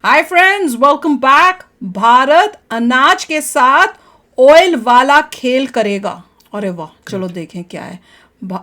Hi friends, welcome back. Bharat अनाज के साथ ऑयल वाला खेल करेगा। अरे वाह, चलो देखें क्या है।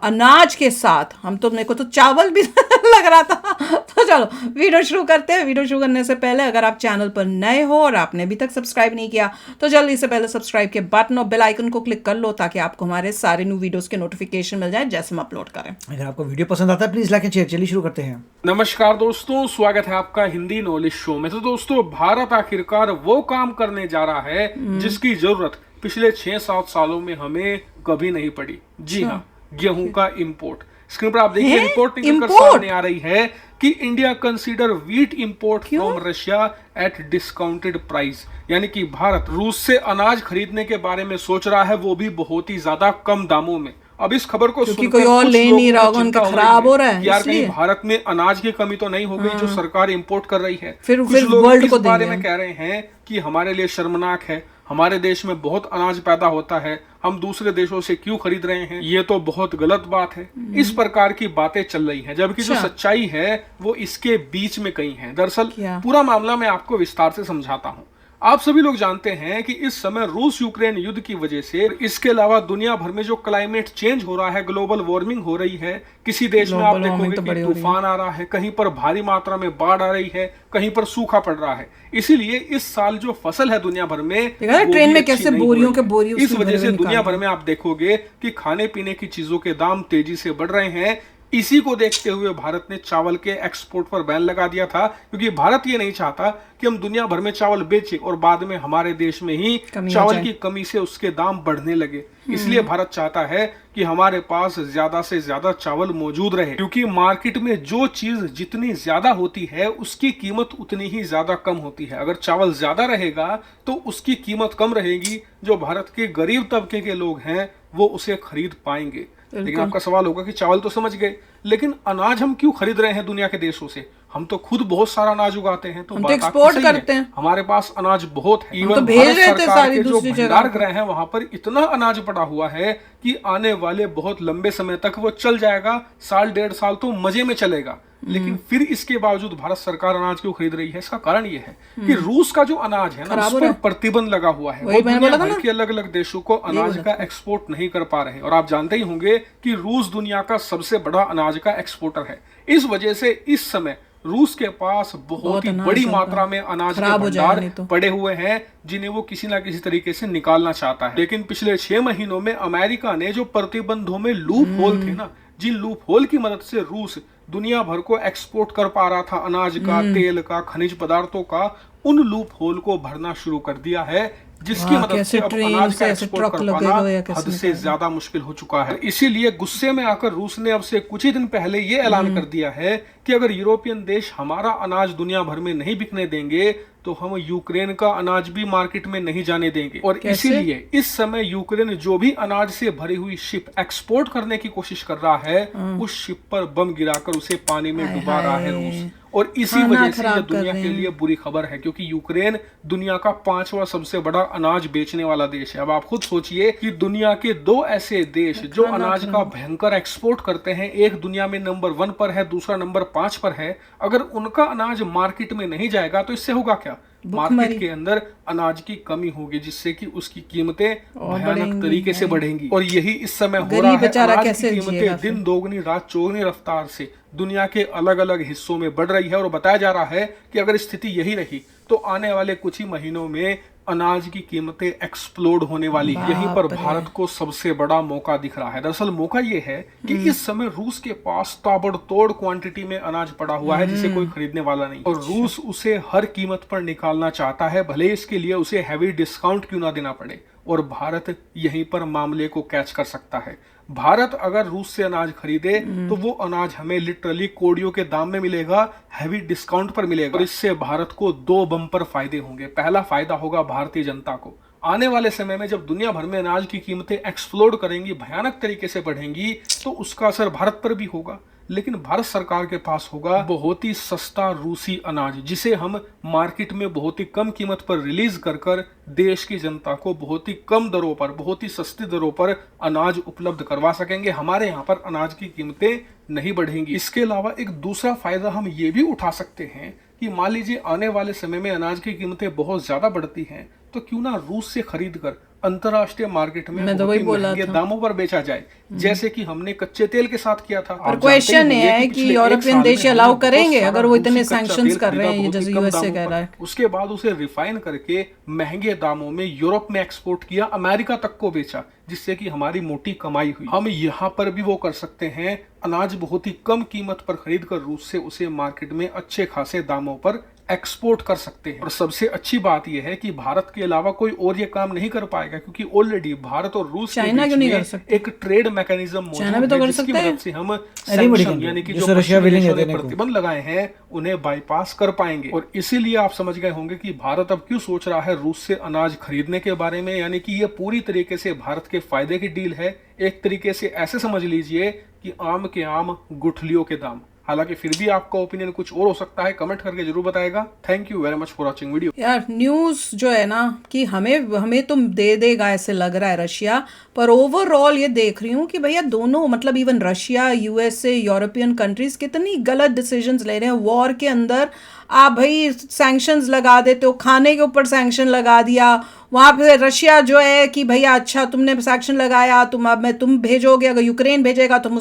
अनाज के साथ हम तो, मेरे को तो चावल भी लग रहा था। तो चलो वीडियो शुरू करते हैं। वीडियो शुरू करने से पहले अगर आप चैनल पर नए हो और आपने अभी तक सब्सक्राइब नहीं किया तो जल्दी से पहले सब्सक्राइब के बटन और बेल आइकन को क्लिक कर लो ताकि आपको हमारे सारे न्यू वीडियोस के नोटिफिकेशन मिल जाए जैसे हम अपलोड करें। अगर आपको वीडियो पसंद आता है प्लीज लाइक एंड शेयर। चलिए शुरू करते हैं। नमस्कार दोस्तों, स्वागत है आपका हिंदी नॉलेज शो में। तो दोस्तों, भारत आखिरकार वो काम करने जा रहा है जिसकी जरूरत पिछले 6-7 सालों में हमें कभी नहीं पड़ी। जी हाँ, गेहूं का इंपोर्ट। स्क्रीन पर आप देखिए, रिपोर्ट निकलकर सामने आ रही है कि India consider wheat import from Russia eight discounted price. यानी कि भारत रूस से अनाज खरीदने के बारे में सोच रहा है, वो भी बहुत ही ज्यादा कम दामों में। अब इस खबर को सुनकर कोई और ले नहीं रहा होगा, उनका खराब हो रहा है। यार कहीं भारत में अनाज की कमी तो नहीं हो गई जो सरकार इंपोर्ट कर रही है। फिर कुछ लोग वर्ल्ड इस को बारे में कह रहे हैं कि हमारे लिए शर्मनाक है, हमारे देश में बहुत अनाज पैदा होता है, हम दूसरे देशों से क्यों खरीद रहे हैं, ये तो बहुत गलत बात है। इस प्रकार की बातें चल रही हैं, जबकि जो सच्चाई है वो इसके बीच में कहीं है। दरअसल पूरा मामला मैं आपको विस्तार से समझाता हूँ। आप सभी लोग जानते हैं कि इस समय रूस यूक्रेन युद्ध की वजह से, इसके अलावा दुनिया भर में जो क्लाइमेट चेंज हो रहा है, ग्लोबल वार्मिंग हो रही है। किसी देश में आप देखोगे कि तूफान आ रहा है, कहीं पर भारी मात्रा में बाढ़ आ रही है, कहीं पर सूखा पड़ रहा है। इसीलिए इस साल जो फसल है दुनिया भर में, ट्रेन में कैसे बोरियों के बोरियों, इस वजह से दुनिया भर में आप देखोगे कि खाने पीने की चीजों के दाम तेजी से बढ़ रहे हैं। इसी को देखते हुए भारत ने चावल के एक्सपोर्ट पर बैन लगा दिया था, क्योंकि भारत ये नहीं चाहता कि हम दुनिया भर में चावल बेचें और बाद में हमारे देश में ही चावल की कमी से उसके दाम बढ़ने लगे। इसलिए भारत चाहता है कि हमारे पास ज्यादा से ज्यादा चावल मौजूद रहे, क्योंकि मार्केट में जो चीज जितनी ज्यादा होती है उसकी कीमत उतनी ही ज्यादा कम होती है। अगर चावल ज्यादा रहेगा तो उसकी कीमत कम रहेगी, जो भारत के गरीब तबके के लोग हैं वो उसे खरीद पाएंगे। लेकिन आपका सवाल होगा कि चावल तो समझ गए, लेकिन अनाज हम क्यों खरीद रहे हैं दुनिया के देशों से? हम तो खुद बहुत सारा अनाज उगाते हैं, तो एक्सपोर्ट करते हैं। हमारे पास अनाज बहुत है। तो भेज रहे थे सारी जो भंडार गृह है वहां पर इतना अनाज पड़ा हुआ है कि आने वाले बहुत लंबे समय तक वो चल जाएगा। 1.5 साल तो मजे में चलेगा। लेकिन फिर इसके बावजूद भारत सरकार अनाज क्यों खरीद रही है? इसका कारण ये है कि रूस का जो अनाज है ना, उस पर प्रतिबंध लगा हुआ है। वो दुनिया भर के अलग अलग देशों को अनाज का एक्सपोर्ट नहीं कर पा रहे। और आप जानते ही होंगे कि रूस दुनिया का सबसे बड़ा अनाज का एक्सपोर्टर है। इस वजह से इस समय रूस के पास बहुत ही बड़ी मात्रा में अनाज के भंडार पड़े हुए हैं, जिन्हें वो किसी ना किसी तरीके से निकालना चाहता है। लेकिन पिछले 6 महीनों में अमेरिका ने जो प्रतिबंधों में लूप होल थे ना, जिन लूप होल की मदद से रूस दुनिया भर को एक्सपोर्ट कर पा रहा था अनाज का, तेल का, खनिज पदार्थों का, उन लूप होल को भरना शुरू कर दिया है, जिसकी मदद से अब अनाज का एक्सपोर्ट कर पाना हद से ज्यादा मुश्किल हो चुका है। इसीलिए गुस्से में आकर रूस ने अब से कुछ ही दिन पहले ये ऐलान कर दिया है कि अगर यूरोपियन देश हमारा अनाज दुनिया भर में नहीं बिकने देंगे तो हम यूक्रेन का अनाज भी मार्केट में नहीं जाने देंगे। और इसीलिए इस समय यूक्रेन जो भी अनाज से भरी हुई शिप एक्सपोर्ट करने की कोशिश कर रहा है, उस शिप पर बम गिराकर उसे पानी में डुबा रहा है रूस। और इसी वजह से ये दुनिया के लिए बुरी खबर है, क्योंकि यूक्रेन दुनिया का 5वां सबसे बड़ा अनाज बेचने वाला देश है। अब आप खुद सोचिए कि दुनिया के 2 ऐसे देश जो अनाज का भयंकर एक्सपोर्ट करते हैं, एक दुनिया में नंबर 1 पर है, दूसरा नंबर 5 पर है। अगर उनका अनाज मार्केट में नहीं जाएगा तो इससे होगा क्या? मार्केट के अंदर अनाज की कमी होगी, जिससे कि उसकी कीमतें भयानक तरीके से बढ़ेंगी। और यही इस समय हो रहा है। अनाज की कीमतें दिन दोगुनी रात चौगुनी रफ्तार से दुनिया के अलग अलग हिस्सों में बढ़ रही है। और बताया जा रहा है कि अगर स्थिति यही रही तो आने वाले कुछ ही महीनों में अनाज की कीमतें एक्सप्लोड होने वाली है। यहीं पर भारत को सबसे बड़ा मौका दिख रहा है। दरअसल मौका ये है कि इस समय रूस के पास ताबड़तोड़ क्वांटिटी में अनाज पड़ा हुआ है, जिसे कोई खरीदने वाला नहीं। और रूस उसे हर कीमत पर निकालना चाहता है, भले इसके लिए उसे हैवी डिस्काउंट क्यों ना देना पड़े। और भारत यहीं पर मामले को कैच कर सकता है। भारत अगर रूस से अनाज खरीदे तो वो अनाज हमें लिटरली कोड़ियों के दाम में मिलेगा, हैवी डिस्काउंट पर मिलेगा। और इससे भारत को 2 बम्पर फायदे होंगे। पहला फायदा होगा भारतीय जनता को। आने वाले समय में जब दुनिया भर में अनाज की कीमतें एक्सप्लोड करेंगी, भयानक तरीके से बढ़ेंगी, तो उसका असर भारत पर भी होगा। लेकिन भारत सरकार के पास होगा बहुत ही सस्ता रूसी अनाज, जिसे हम मार्केट में बहुत ही कम कीमत पर रिलीज कर देश की जनता को बहुत ही कम दरों पर, बहुत ही सस्ती दरों पर अनाज उपलब्ध करवा सकेंगे। हमारे यहाँ पर अनाज की कीमतें नहीं बढ़ेंगी। इसके अलावा एक दूसरा फायदा हम ये भी उठा सकते हैं कि मान लीजिए आने वाले समय में अनाज की कीमतें बहुत ज्यादा बढ़ती हैं, तो क्यों ना रूस से खरीद कर अंतरराष्ट्रीय मार्केट में मैं तो वही बोला महंगे दामों पर बेचा जाए, जैसे कि हमने कच्चे तेल के साथ किया था। पर क्वेश्चन ये है कि यूरोपियन देश अलाउ करेंगे अगर वो इतने सैंक्शंस कर रहे हैं, जैसे यूएसए कह रहा है। उसके बाद उसे रिफाइन करके महंगे दामों में यूरोप में एक्सपोर्ट किया, अमेरिका तक को बेचा, जिससे कि हमारी मोटी कमाई हुई। हम यहाँ पर भी वो कर सकते हैं, अनाज बहुत ही कम कीमत पर खरीद कर रूस से उसे मार्केट में अच्छे खासे दामों पर एक्सपोर्ट कर सकते हैं। और सबसे अच्छी बात यह है कि भारत के अलावा कोई और ये काम नहीं कर पाएगा, क्योंकि ऑलरेडी भारत और रूस के बीच में एक ट्रेड मैकेनिज्म मौजूद है, जिसकी मदद से हम सैंक्शन यानी कि जो प्रतिबंध लगाए हैं उन्हें बाईपास कर पाएंगे। और इसीलिए आप समझ गए होंगे कि भारत अब क्यों सोच रहा है रूस से अनाज खरीदने के बारे में, यानी कि ये पूरी तरीके से भारत के फायदे की डील है। एक तरीके से ऐसे समझ लीजिए कि आम के आम गुठलियों के दाम। हालांकि फिर भी आपका ओपिनियन कुछ और हो सकता है, कमेंट करके जरूर बताएगा। Thank you very much for watching video. यार न्यूज़ जो है ना कि हमें तुम दे देगा ऐसे लग रहा है रशिया, पर ओवरऑल ये देख रही हूँ कि भैया दोनों मतलब even Russia, USA, European countries कितनी गलत डिसीजंस ले रहे हैं वॉर के अंदर। आप भाई सैंक्शंस लगा देते हो, खाने के ऊपर सैंक्शन लगा दिया, वहाँ पे रशिया जो है कि भैया अच्छा तुमने सैंक्शन लगाया, तुम भेजोगे, अगर यूक्रेन भेजेगा तो हम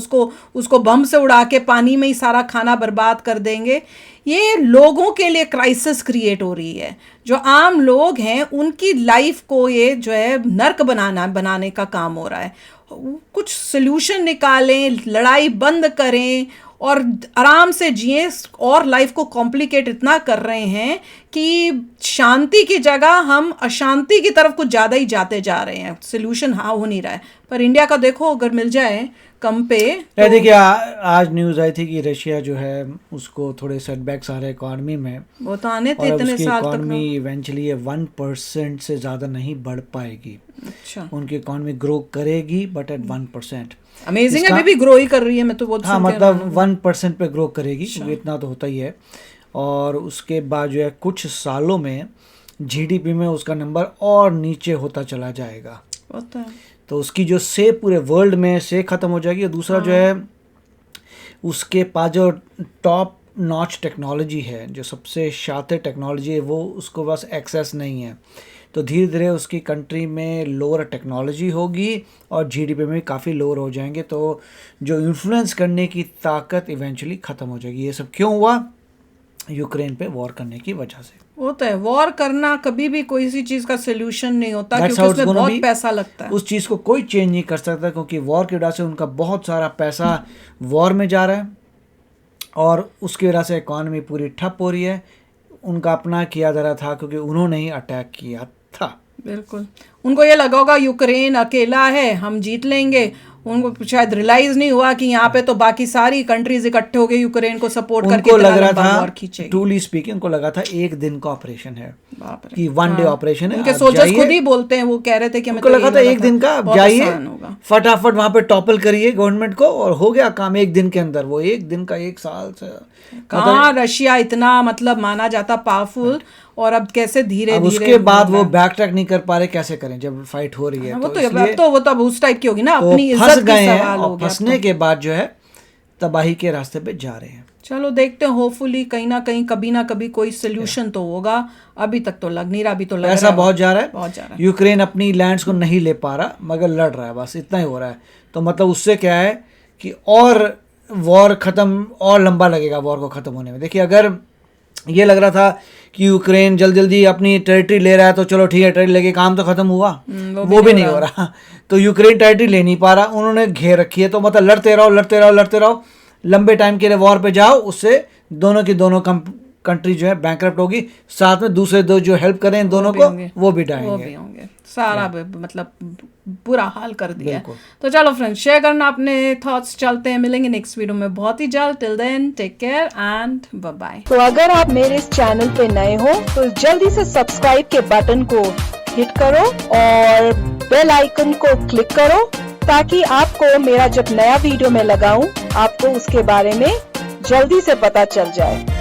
उसको बम से उड़ा के पानी में ही सारा खाना बर्बाद कर देंगे। ये लोगों के लिए क्राइसिस क्रिएट हो रही है। जो आम लोग हैं उनकी लाइफ को ये जो है नर्क बनाने का काम हो रहा है। कुछ सोल्यूशन निकालें, लड़ाई बंद करें और आराम से जिए, और लाइफ को कॉम्प्लिकेट इतना कर रहे हैं कि शांति की जगह हम अशांति की तरफ कुछ ज़्यादा ही जाते जा रहे हैं। सोल्यूशन हाँ हो नहीं रहा है। पर इंडिया का देखो, अगर मिल जाए कम पे तो देखिए आज न्यूज़ आई थी कि रशिया जो है उसको थोड़े सेटबैक्स आ रहे इकोनॉमी में, वो तो आने थे इतने साल तक। इकोनॉमी इवेंचुअली 1% से ज़्यादा नहीं बढ़ पाएगी। अच्छा, उनकी इकोनॉमी ग्रो करेगी बट एट 1%। अमेजिंग है, अभी भी ग्रो ही कर रही है। मैं तो बहुत हाँ मतलब 1% पे ग्रो करेगी, इतना तो होता ही है। और उसके बाद जो है कुछ सालों में जीडीपी में उसका नंबर और नीचे होता चला जाएगा। होता है तो उसकी जो से पूरे वर्ल्ड में से ख़त्म हो जाएगी। और दूसरा जो है उसके पास जो टॉप नॉच टेक्नोलॉजी है, जो सबसे शातिर टेक्नोलॉजी है, वो उसको बस एक्सेस नहीं है। तो धीरे धीरे उसकी कंट्री में लोअर टेक्नोलॉजी होगी और जीडीपी में काफ़ी लोअर हो जाएंगे। तो जो इन्फ्लुएंस करने की ताकत इवेंचुअली ख़त्म हो जाएगी। ये सब क्यों हुआ? यूक्रेन पे वॉर करने की वजह से। होता है, वॉर करना कभी भी कोई सी चीज़ का सोल्यूशन नहीं होता, क्योंकि उसमें बहुत पैसा लगता है। उस चीज़ को कोई चेंज नहीं कर सकता, क्योंकि वॉर की वजह से उनका बहुत सारा पैसा वॉर में जा रहा है और उसकी वजह से इकॉनमी पूरी ठप हो रही है। उनका अपना किया जा रहा था क्योंकि उन्होंने ही अटैक किया था। बिल्कुल, उनको ये लगा होगा यूक्रेन अकेला है, हम जीत लेंगे। उनको शायद रियलाइज नहीं हुआ कि यहाँ पे तो बाकी सारी कंट्रीज इकट्ठे हो गए यूक्रेन को सपोर्ट करके। उनको लग रहा था, ट्रूली स्पीकिंग, उनको लगा था एक दिन का ऑपरेशन है, कि वन डे ऑपरेशन है। उनके सोल्जर्स खुद ही बोलते हैं, वो कह रहे थे कि उनको लगा था एक दिन का, आप जाइए फटाफट वहां पे टॉपल करिए गवर्नमेंट को और हो गया काम एक दिन के अंदर। वो एक दिन का 1 साल से कहाँ रशिया इतना मतलब माना जाता पावरफुल, और अब कैसे धीरे धीरे उसके बाद वो बैक ट्रैक नहीं कर पा रहे, कैसे करें जब फाइट हो रही है। वो तो उस टाइप की होगी ना, अपनी फंस गए हैं और फंसने के बाद जो है तबाही के रास्ते पे जा रहे हैं। चलो देखते हैं, होपफुली कहीं ना कहीं कभी ना कभी कोई सोल्यूशन तो होगा। अभी तक तो लग नहीं रहा, अभी तो लग ऐसा बहुत जा रहा है, बहुत जा रहा है। यूक्रेन अपनी लैंड्स को नहीं ले पा रहा मगर लड़ रहा है, बस इतना ही हो रहा है। तो मतलब उससे क्या है कि और वॉर खत्म और लंबा लगेगा वॉर को ख़त्म होने में। देखिए अगर ये लग रहा था कि यूक्रेन जल्दी अपनी टेरिटरी ले रहा है तो चलो ठीक है टेरिटरी लेके काम तो खत्म हुआ, वो भी नहीं हो रहा। तो यूक्रेन टेरिटरी ले नहीं पा रहा, उन्होंने घेर रखी है। तो मतलब लड़ते रहो लंबे टाइम के लिए वॉर पे जाओ, उससे दोनों की दोनों कंट्री जो है बैंकरप्ट होगी, साथ में दूसरे दो जो हेल्प करें इन दोनों को वो भी डालेंगे। सारा मतलब बुरा हाल कर दिया। तो चलो फ्रेंड्स, शेयर करना अपने थॉट्स। चलते हैं, मिलेंगे नेक्स्ट वीडियो में बहुत ही जल्द। Till then take care and bye bye. तो अगर आप मेरे इस चैनल पे नए हो तो जल्दी से सब्सक्राइब के बटन को हिट करो और बेल आइकन को क्लिक करो, ताकि आपको मेरा जब नया वीडियो मैं लगाऊं आपको उसके बारे में जल्दी से पता चल जाए।